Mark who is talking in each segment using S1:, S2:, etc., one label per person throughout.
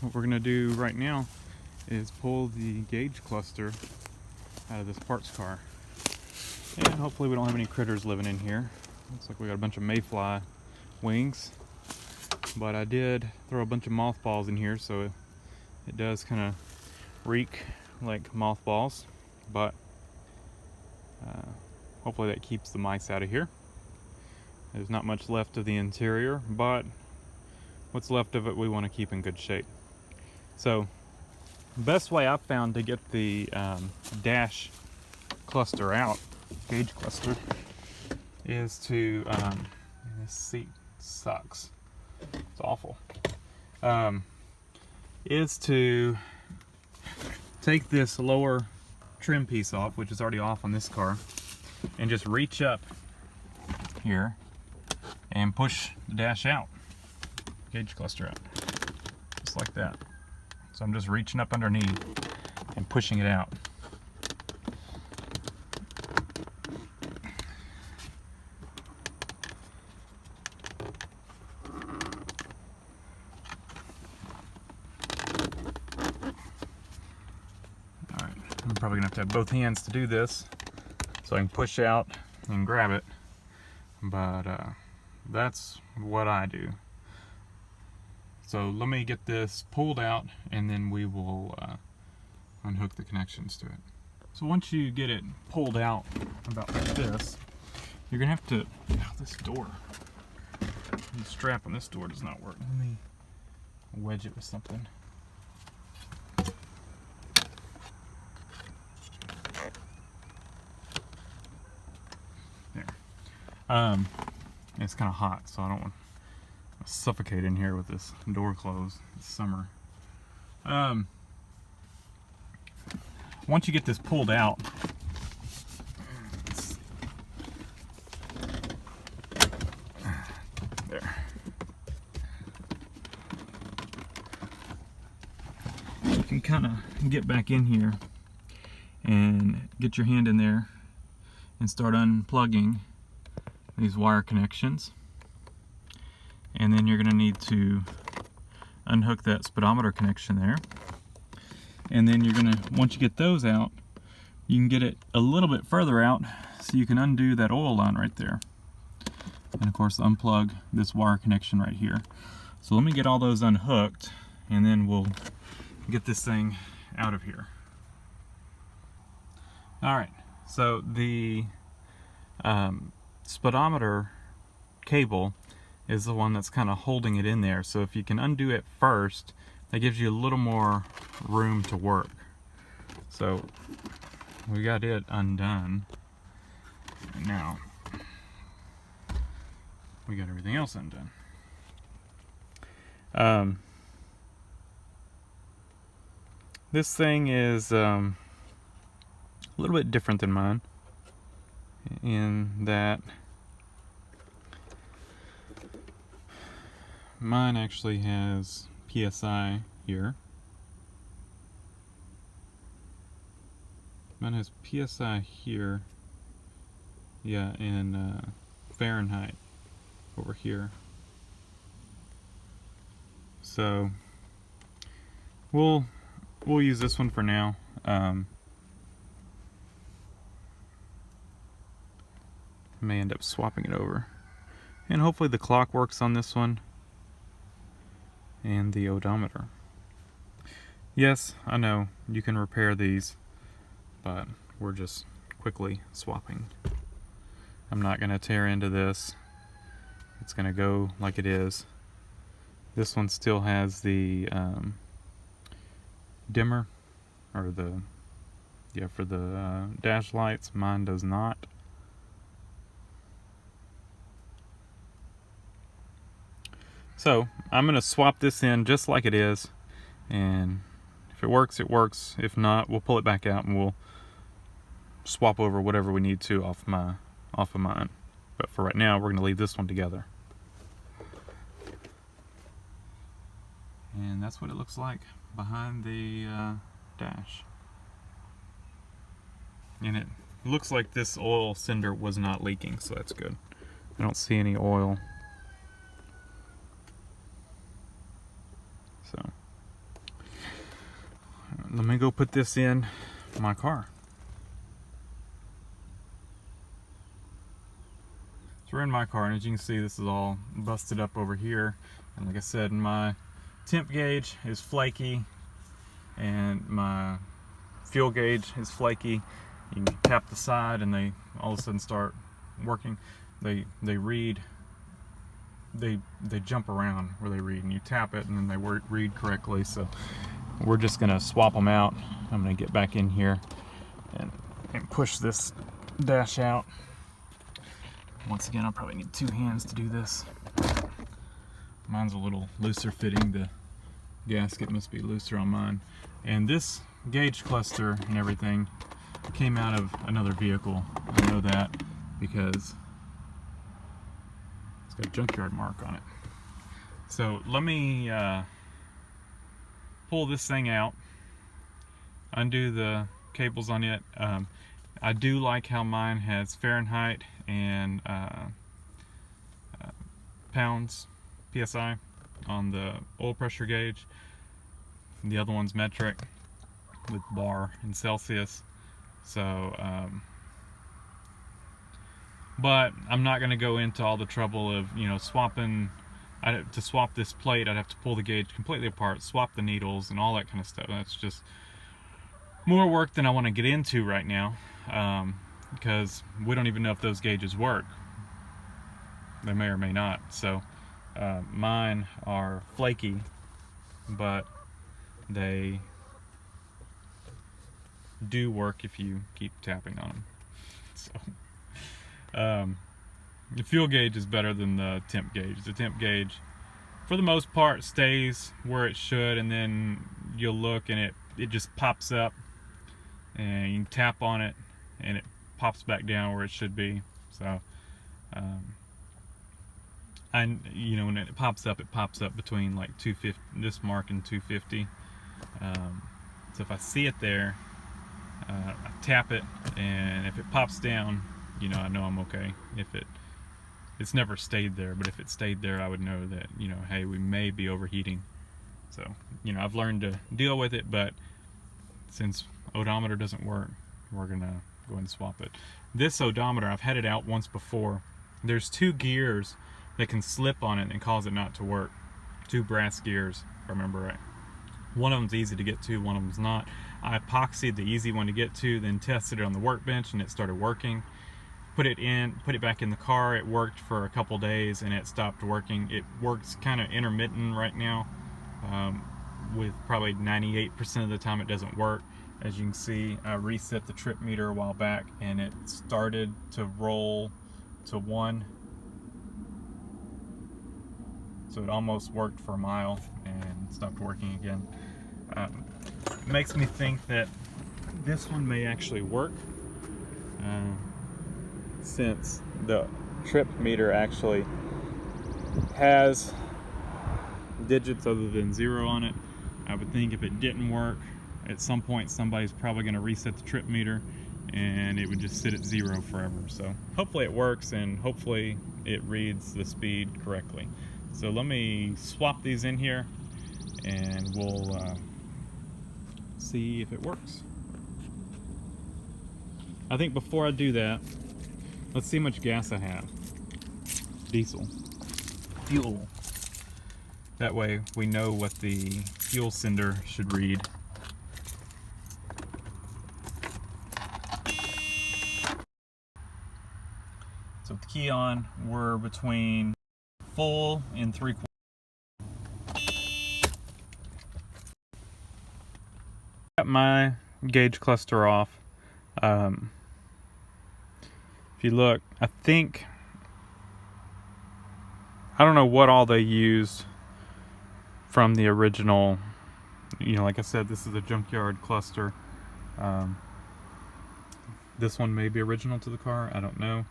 S1: what we're gonna do right now is pull the gauge cluster out of this parts car. And hopefully we don't have any critters living in here. Looks like we got a bunch of mayfly wings. But I did throw a bunch of mothballs in here, so it does kind of reek like mothballs. But hopefully that keeps the mice out of here. There's not much left of the interior, but what's left of it we want to keep in good shape. So the best way I've found to get the dash cluster out, gauge cluster, is to, this seat sucks, it's awful, is to take this lower trim piece off, which is already off on this car, and just reach up here and push the dash out, gauge cluster out, just like that. So I'm just reaching up underneath and pushing it out. Alright, I'm probably gonna have both hands to do this so I can push out and grab it, but that's what I do. So let me get this pulled out and then we will unhook the connections to it. So once you get it pulled out about like this, you're gonna have to, this door, the strap on this door does not work. Let me wedge it with something. There. It's kind of hot, so I don't want to suffocate in here with this door closed. It's summer. Once you get this pulled out, there. You can kind of get back in here and get your hand in there and start unplugging these wire connections. And then you're going to need to unhook that speedometer connection there. And then you're going to, once you get those out, you can get it a little bit further out so you can undo that oil line right there. And of course unplug this wire connection right here. So let me get all those unhooked and then we'll get this thing out of here. Alright, so the speedometer cable is the one that's kind of holding it in there. So if you can undo it first, that gives you a little more room to work. So we got it undone. And now we got everything else undone. This thing is a little bit different than mine in that mine actually has PSI here. Mine has PSI here, yeah, and Fahrenheit over here. So we'll use this one for now. May end up swapping it over, and hopefully the clock works on this one and the odometer. Yes, I know you can repair these, but we're just quickly swapping. I'm not going to tear into this. It's going to go like it is. This one still has the dimmer, or the, yeah, for the dash lights. Mine does not. So I'm going to swap this in just like it is, and if it works, it works. If not, we'll pull it back out and we'll swap over whatever we need to off of mine. But for right now, we're going to leave this one together. And that's what it looks like behind the dash. And it looks like this oil cinder was not leaking, so that's good. I don't see any oil. So Let me go put this in my car. So we're in my car, and as you can see, this is all busted up over here. And like I said, my temp gauge is flaky, and my fuel gauge is flaky. You can tap the side, and they all of a sudden start working. They read. They jump around where they read, and you tap it, and then they read correctly. So we're just gonna swap them out. I'm gonna get back in here and push this dash out. Once again, I'll probably need 2 hands to do this. Mine's a little looser fitting. The gasket must be looser on mine. And this gauge cluster and everything came out of another vehicle. I know that because it's got a junkyard mark on it. So let me pull this thing out, undo the cables on it. I do like how mine has Fahrenheit and pounds, PSI, on the oil pressure gauge. The other one's metric with bar and Celsius. So, but I'm not going to go into all the trouble of, swapping. To swap this plate, I'd have to pull the gauge completely apart, swap the needles, and all that kind of stuff. That's just more work than I want to get into right now, because we don't even know if those gauges work. They may or may not. So mine are flaky, but they do work if you keep tapping on them. So the fuel gauge is better than the temp gauge. The temp gauge, for the most part, stays where it should, and then you'll look and it just pops up, and you can tap on it and it pops back down where it should be. So when it pops up between like 250, this mark and 250. So if I see it there, I tap it, and if it pops down, I know I'm okay. If it's never stayed there, but if it stayed there, I would know that, hey, we may be overheating. So, I've learned to deal with it, but since odometer doesn't work, we're gonna go ahead and swap it. This odometer, I've had it out once before. There's 2 gears that can slip on it and cause it not to work. 2 brass gears, if I remember right. One of them's easy to get to, one of them's not. I epoxied the easy one to get to, then tested it on the workbench, and it started working. Put it back in the car. It worked for a couple days, and it stopped working. It works kind of intermittent right now, with probably 98% of the time it doesn't work. As you can see, I reset the trip meter a while back, and it started to roll to 1. So it almost worked for a mile and stopped working again. It makes me think that this one may actually work, since the trip meter actually has digits other than 0 on it. I would think if it didn't work, at some point somebody's probably going to reset the trip meter, and it would just sit at 0 forever. So hopefully it works, and hopefully it reads the speed correctly. So let me swap these in here, and we'll see if it works. I think before I do that, let's see how much gas I have. Diesel. Fuel. That way we know what the fuel sender should read. So with the key on, we're between full and 3/4. Got my gauge cluster off. If you look, I don't know what all they used from the original. Like I said, this is a junkyard cluster. This one may be original to the car, I don't know.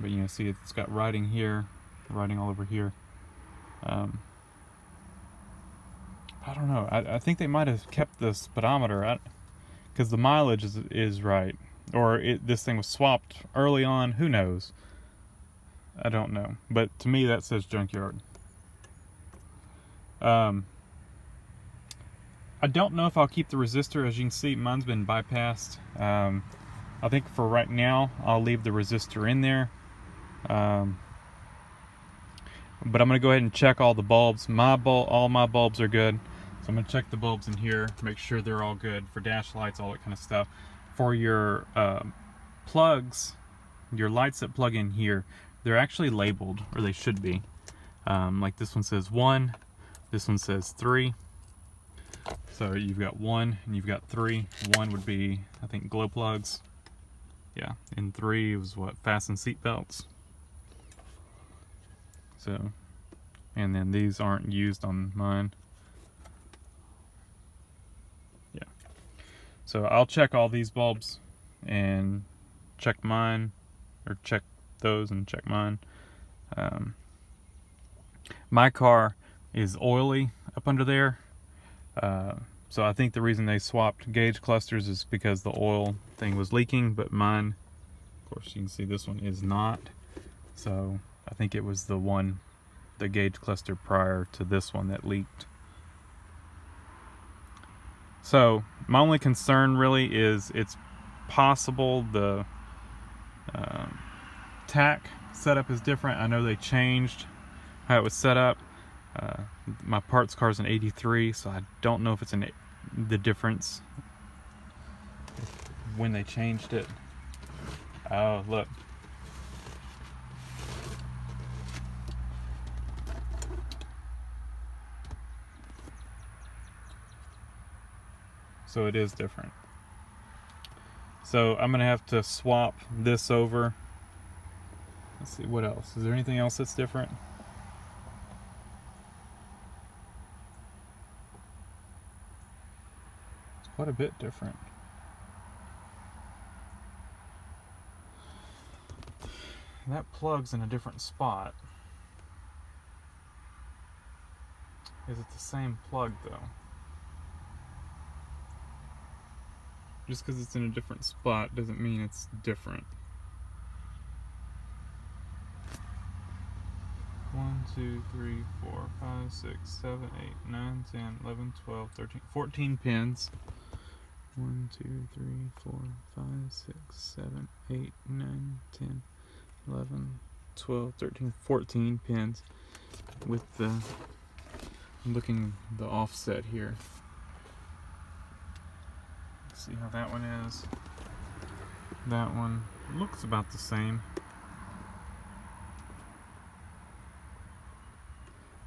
S1: But see it's got writing here, writing all over here. I don't know. I think they might have kept the speedometer, because the mileage is right. Or this thing was swapped early on. Who knows? I don't know. But to me, that says junkyard. I I don't know if I'll keep the resistor. As you can see, mine's been bypassed. I think for right now, I'll leave the resistor in there. But I'm going to go ahead and check all the bulbs. All my bulbs are good. So I'm going to check the bulbs in here, make sure they're all good for dash lights, all that kind of stuff. For your plugs, your lights that plug in here, they're actually labeled, or they should be. Like this one says 1, this one says 3. So you've got 1 and you've got 3. 1 would be, I think, glow plugs. Yeah, and 3 was what? Fasten seat belts. So, and then these aren't used on mine. Yeah. So I'll check all these bulbs and check mine, or check those and check mine. My car is oily up under there. So I think the reason they swapped gauge clusters is because the oil thing was leaking, but mine, of course you can see this one is not. So I think it was the gauge cluster prior to this one that leaked. So my only concern really is it's possible the tack setup is different. I know they changed how it was set up. My parts car's an 83, so I don't know if it's the difference when they changed it. Oh, look. So it is different. So I'm gonna have to swap this over. Let's see, what else? Is there anything else that's different? It's quite a bit different. That plug's in a different spot. Is it the same plug though? Just because it's in a different spot doesn't mean it's different. 1, 2, 3, 4, 5, 6, 7, 8, 9, 10, 11, 12, 13, 14 pins. 1, 2, 3, 4, 5, 6, 7, 8, 9, 10, 11, 12, 13, 14 pins with the, I'm looking at the offset here. See how that one is. That one looks about the same.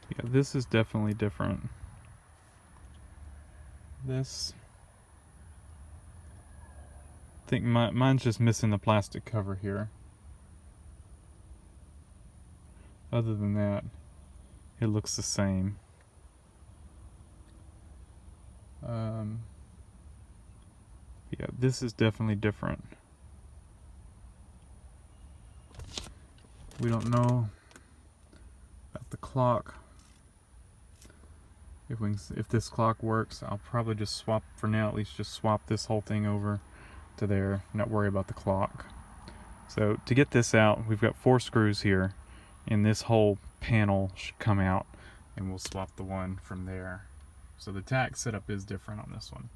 S1: Yeah, this is definitely different. This, I think mine's just missing the plastic cover here. Other than that, it looks the same. Yeah, this is definitely different. We don't know about the clock. If this clock works, I'll probably just swap, for now at least, just swap this whole thing over to there, not worry about the clock. So to get this out, we've got 4 screws here, and this whole panel should come out, and we'll swap the one from there. So the tack setup is different on this one.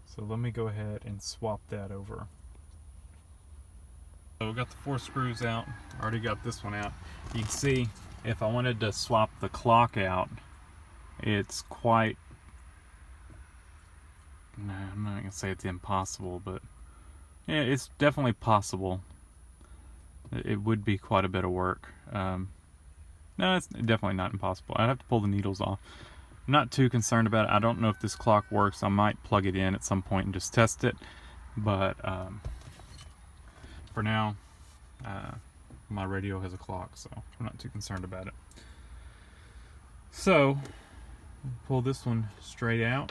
S1: So let me go ahead and swap that over. So we got the 4 screws out. I already got this one out. You can see if I wanted to swap the clock out, it's quite, no, I'm not gonna say it's impossible, but yeah, it's definitely possible. It would be quite a bit of work. No, it's definitely not impossible. I'd have to pull the needles off. I'm not too concerned about it. I don't know if this clock works. I might plug it in at some point and just test it. But for now, my radio has a clock, so I'm not too concerned about it. So, pull this one straight out.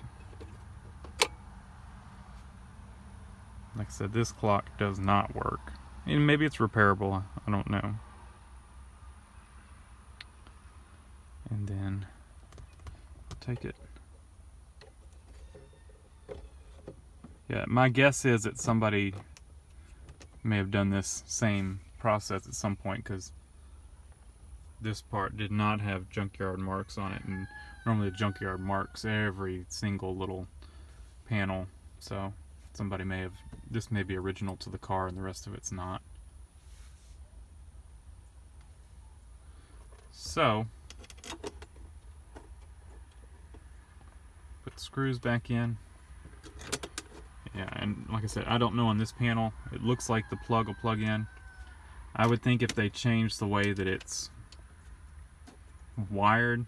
S1: Like I said, this clock does not work. And maybe it's repairable, I don't know. And then take it. Yeah, my guess is that somebody may have done this same process at some point, because this part did not have junkyard marks on it, and normally the junkyard marks every single little panel, so somebody may have, this may be original to the car and the rest of it's not. So put the screws back in. Yeah, and like I said, I don't know on this panel, it looks like the plug will plug in. I would think if they changed the way that it's wired,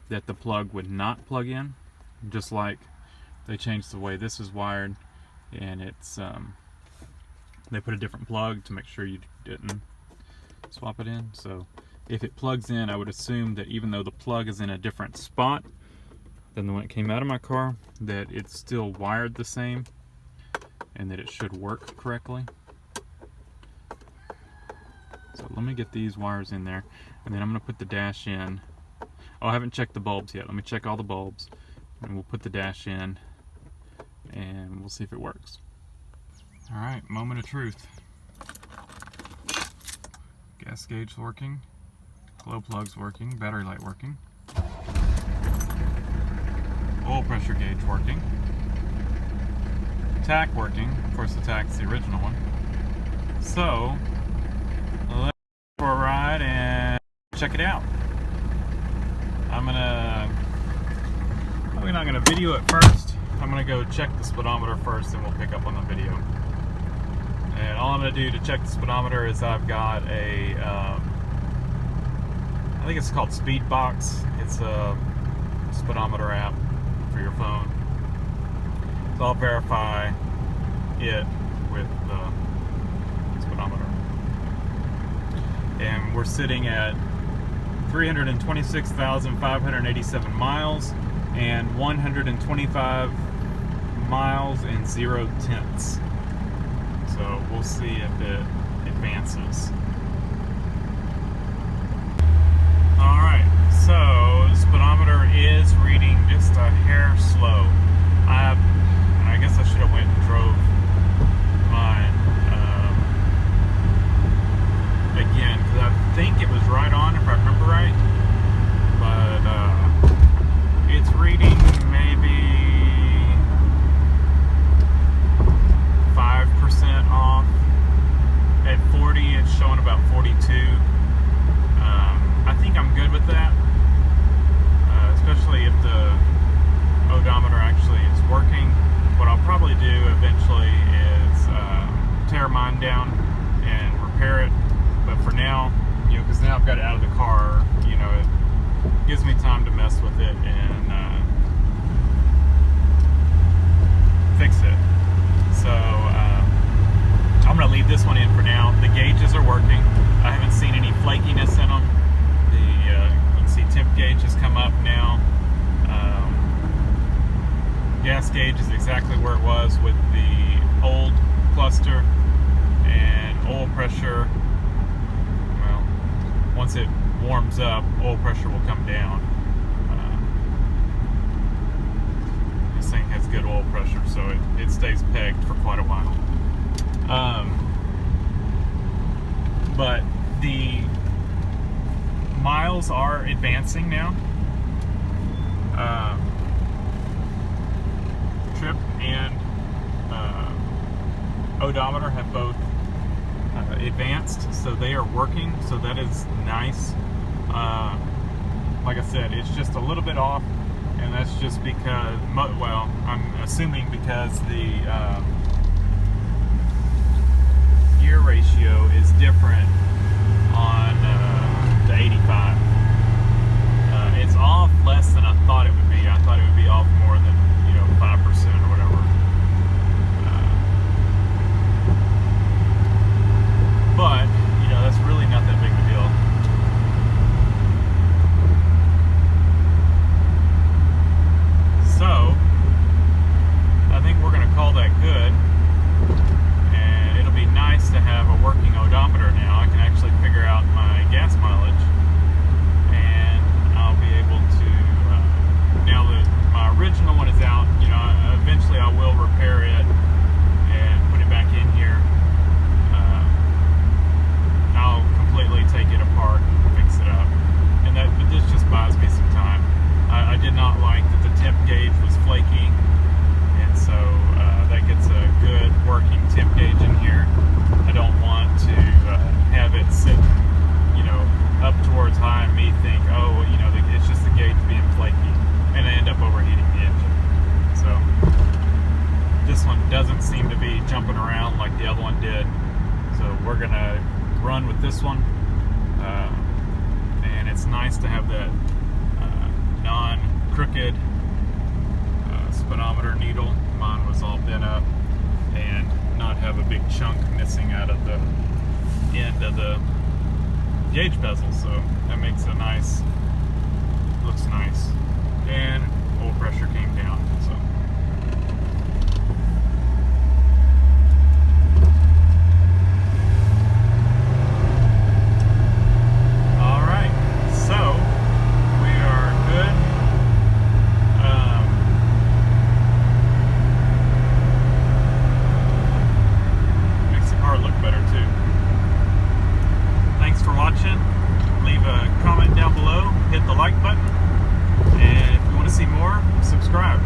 S1: that the plug would not plug in, just like they changed the way this is wired, and it's they put a different plug to make sure you didn't swap it in. So if it plugs in, I would assume that even though the plug is in a different spot than the one that came out of my car, that it's still wired the same and that it should work correctly. So let me get these wires in there, and then I'm going to put the dash in. Oh, I haven't checked the bulbs yet. Let me check all the bulbs, and we'll put the dash in, and we'll see if it works. Alright, moment of truth. Gas gauge working, glow plug's working, battery light working, oil pressure gauge working, tach working. Of course, the tach's the original one. So let's go for a ride and check it out. Probably not gonna video it first. I'm gonna go check the speedometer first, and we'll pick up on the video. And all I'm gonna do to check the speedometer is I've got a, I think it's called Speedbox. It's a speedometer app for your phone. So I'll verify it with the speedometer. And we're sitting at 326,587 miles and 125 miles and 0 tenths. So we'll see if it advances. Alright, so the speedometer is reading just a hair slow. I guess I should have went and drove mine again, because I think it was right on, if I remember right. But it's reading maybe 5% off. At 40, it's showing about 42. I think I'm good with that, especially if the odometer actually is working. What I'll probably do eventually is tear mine down and repair it. But for now, you know, because now I've got it out of the car, you know, it gives me time to mess with it and fix it. So I'm going to leave this one in for now. The gauges are working. I haven't seen any flakiness in them. You can see temp gauge has come up now. Gas gauge is exactly where it was with the old cluster, and oil pressure, well, once it warms up, oil pressure will come down. This thing has good oil pressure, so it stays pegged for quite a while. But the miles are advancing now. Trip and odometer have both advanced, so they are working, so that is nice. Like I said, it's just a little bit off, and that's just because, well, I'm assuming because the gear ratio is different on the 85. It's off less than I thought it would be. I thought it would be off more than, 5% or whatever. But, that's really not that big of a deal. So, I think we're going to call that good. And it'll be nice to have a working odometer now. I can actually and it's nice to have that non-crooked speedometer needle. Mine was all bent up, and not have a big chunk missing out of the end of the gauge bezel, so that makes a nice, looks nice. And oil pressure came down, so. Leave a comment down below, hit the like button, and if you want to see more, subscribe.